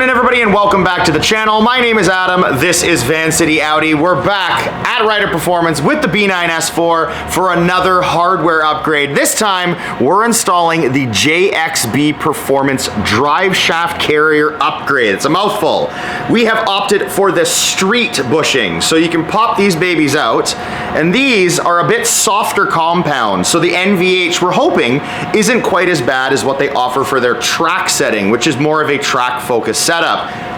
afternoon, everybody, and welcome back to the channel. My name is Adam. This is Vancity Audi. We're back at Rider Performance with the B9 S4 for another hardware upgrade. This time, we're installing the JXB Performance Driveshaft carrier upgrade. It's a mouthful. We have opted for the street bushing, so you can pop these babies out, and these are a bit softer compound, so the NVH we're hoping isn't quite as bad as what they offer for their track setting, which is more of a track focused setup.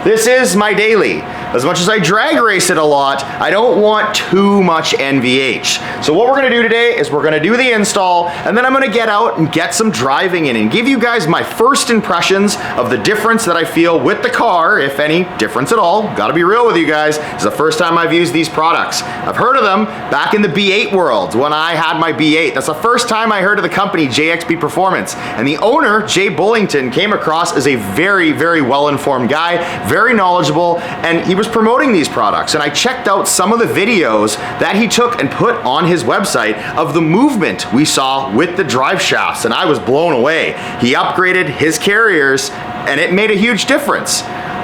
This is my daily. As much as I drag race it a lot, I don't want too much NVH. So what we're gonna do today is we're gonna do the install, and then I'm gonna get out and get some driving in and give you guys my first impressions of the difference that I feel with the car, if any difference at all. Gotta be real with you guys. It's the first time I've used these products. I've heard of them back in the B8 world when I had my B8. That's the first time I heard of the company JXB Performance. And the owner, Jay Bullington, came across as a very, very well-informed guy, very knowledgeable, and he was promoting these products. And I checked out some of the videos that he took and put on his website of the movement we saw with the drive shafts, and I was blown away. He upgraded his carriers, and it made a huge difference.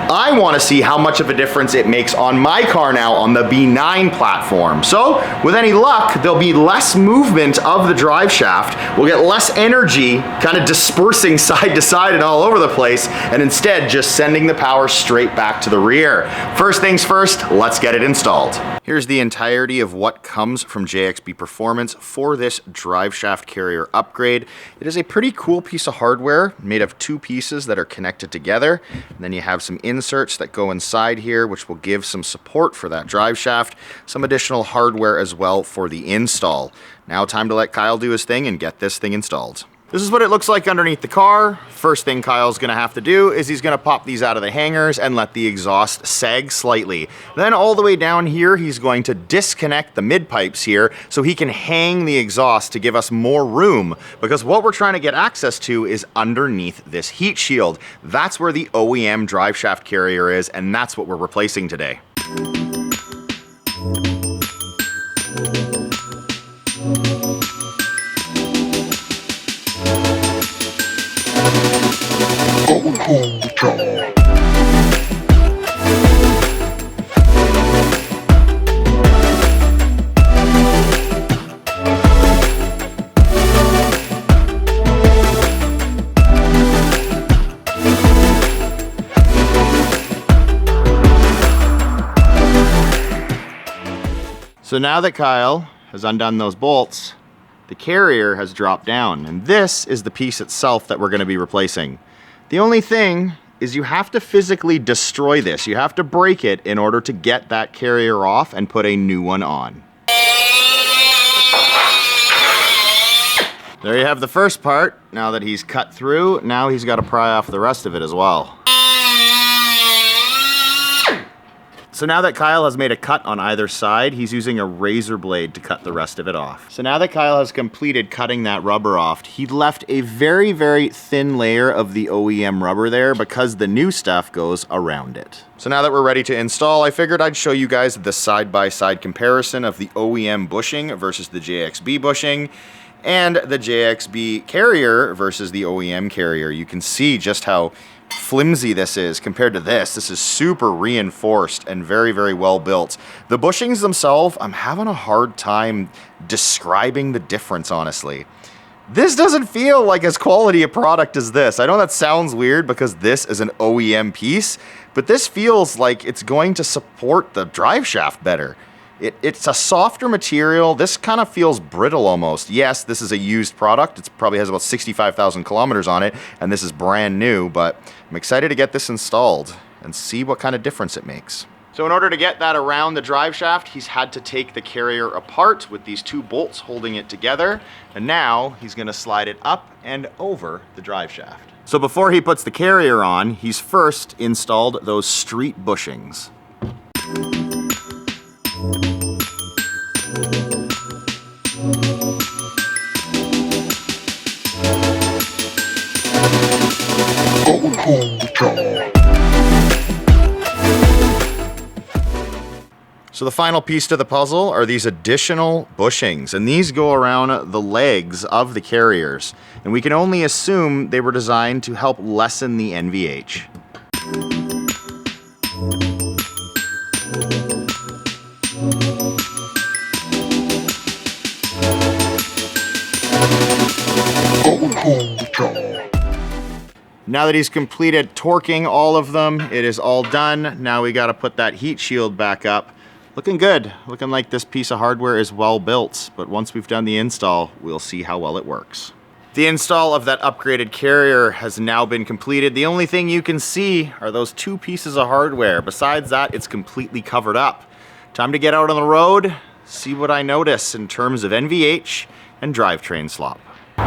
I want to see how much of a difference it makes on my car now on the B9 platform. So with any luck, there'll be less movement of the drive shaft. We'll get less energy kind of dispersing side to side and all over the place, and instead just sending the power straight back to the rear. First things first, let's get it installed. Here's the entirety of what comes from JXB Performance for this drive shaft carrier upgrade. It is a pretty cool piece of hardware made of two pieces that are connected together. And then you have some inserts that go inside here, which will give some support for that drive shaft, some additional hardware as well for the install. Now time to let Kyle do his thing and get this thing installed. This is what it looks like underneath the car. First thing Kyle's gonna have to do is he's gonna pop these out of the hangers and let the exhaust sag slightly. Then all the way down here, he's going to disconnect the mid pipes here so he can hang the exhaust to give us more room, because what we're trying to get access to is underneath this heat shield. That's where the OEM drive shaft carrier is, and that's what we're replacing today. So now that Kyle has undone those bolts, the carrier has dropped down, and this is the piece itself that we're going to be replacing. The only thing is you have to physically destroy this. You have to break it in order to get that carrier off and put a new one on. There you have the first part. Now that he's cut through, now he's got to pry off the rest of it as well. So now that Kyle has made a cut on either side, he's using a razor blade to cut the rest of it off. So now that Kyle has completed cutting that rubber off, he left a very, very thin layer of the OEM rubber there because the new stuff goes around it. So now that we're ready to install, I figured I'd show you guys the side-by-side comparison of the OEM bushing versus the JXB bushing, and the JXB carrier versus the OEM carrier. You can see just how flimsy this is compared to this. This is super reinforced and very, very well built. The bushings themselves, I'm having a hard time describing the difference, honestly. This doesn't feel like as quality a product as this. I know that sounds weird because this is an OEM piece, but this feels like it's going to support the drive shaft better. It's a softer material. This kind of feels brittle almost. Yes, this is a used product. It probably has about 65,000 kilometers on it, and this is brand new, but I'm excited to get this installed and see what kind of difference it makes. So in order to get that around the drive shaft, he's had to take the carrier apart with these two bolts holding it together, and now he's gonna slide it up and over the drive shaft. So before he puts the carrier on, he's first installed those street bushings. So the final piece to the puzzle are these additional bushings, and these go around the legs of the carriers, and we can only assume they were designed to help lessen the NVH. Now that he's completed torquing all of them, it is all done. Now we got to put that heat shield back up. Looking good. Looking like this piece of hardware is well built, but once we've done the install, we'll see how well it works. The install of that upgraded carrier has now been completed. The only thing you can see are those two pieces of hardware. Besides that, it's completely covered up. Time to get out on the road, see what I notice in terms of NVH and drivetrain slop.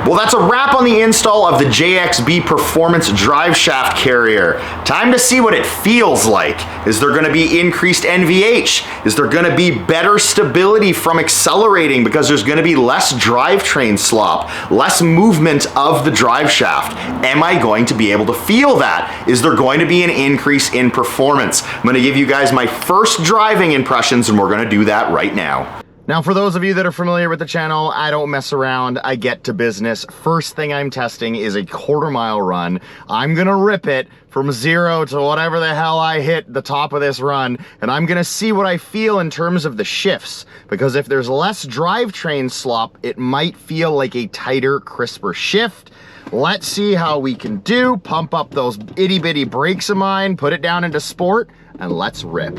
Well, that's a wrap on the install of the JXB Performance Driveshaft carrier. Time to see what it feels like. Is there gonna be increased NVH? Is there gonna be better stability from accelerating because there's gonna be less drivetrain slop, less movement of the driveshaft? Am I going to be able to feel that? Is there going to be an increase in performance? I'm gonna give you guys my first driving impressions, and we're gonna do that right now. Now, for those of you that are familiar with the channel, I don't mess around, I get to business. First thing I'm testing is a quarter-mile run. I'm gonna rip it from 0 to whatever the hell I hit the top of this run, and I'm gonna see what I feel in terms of the shifts, because if there's less drivetrain slop, it might feel like a tighter, crisper shift. Let's see how we can do. Pump up those itty-bitty brakes of mine, put it down into sport, and let's rip.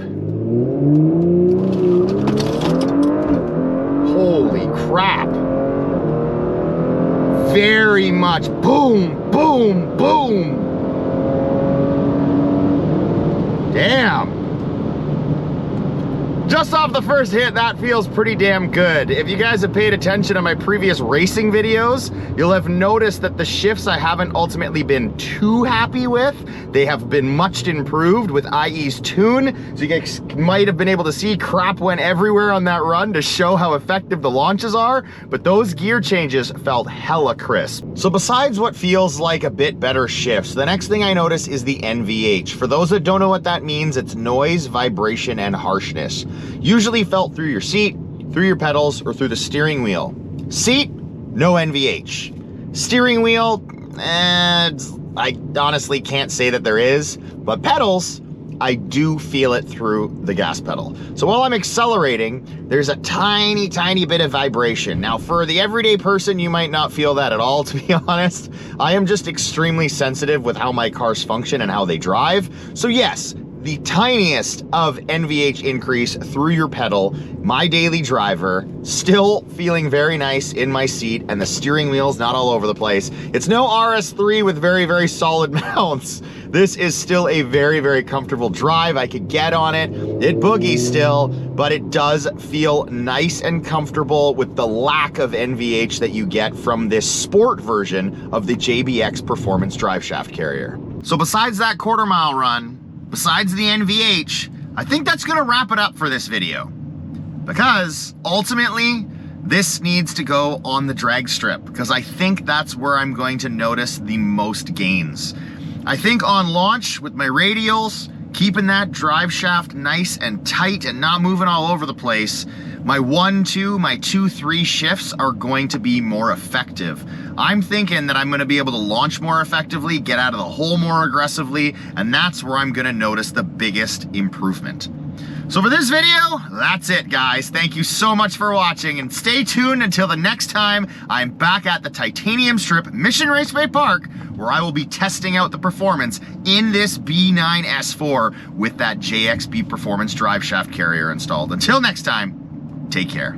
Holy crap. Very much boom, boom, boom. Damn. Just off the first hit, that feels pretty damn good. If you guys have paid attention to my previous racing videos, you'll have noticed that the shifts I haven't ultimately been too happy with. They have been much improved with IE's tune, so you guys might have been able to see crap went everywhere on that run to show how effective the launches are, but those gear changes felt hella crisp. So besides what feels like a bit better shifts, the next thing I notice is the NVH. For those that don't know what that means, it's noise, vibration, and harshness. Usually felt through your seat, through your pedals, or through the steering wheel. Seat, no NVH. Steering wheel, I honestly can't say that there is, but pedals, I do feel it through the gas pedal. So while I'm accelerating, there's a tiny, tiny bit of vibration. Now for the everyday person, you might not feel that at all, to be honest. I am just extremely sensitive with how my cars function and how they drive. So yes, the tiniest of NVH increase through your pedal, my daily driver, still feeling very nice in my seat, and the steering wheel's not all over the place. It's no RS3 with very, very solid mounts. This is still a very, very comfortable drive. I could get on it. It boogies still, but it does feel nice and comfortable with the lack of NVH that you get from this sport version of the JBX Performance Driveshaft carrier. So besides that quarter-mile run, besides the NVH, I think that's gonna wrap it up for this video. Because ultimately, this needs to go on the drag strip, because I think that's where I'm going to notice the most gains. I think on launch with my radials, keeping that drive shaft nice and tight and not moving all over the place, my 1-2, my 2-3 shifts are going to be more effective. I'm thinking that I'm gonna be able to launch more effectively, get out of the hole more aggressively, and that's where I'm gonna notice the biggest improvement. So for this video, that's it, guys. Thank you so much for watching, and stay tuned until the next time I'm back at the Titanium Strip Mission Raceway Park, where I will be testing out the performance in this B9 S4 with that JXB Performance Driveshaft carrier installed. Until next time, take care.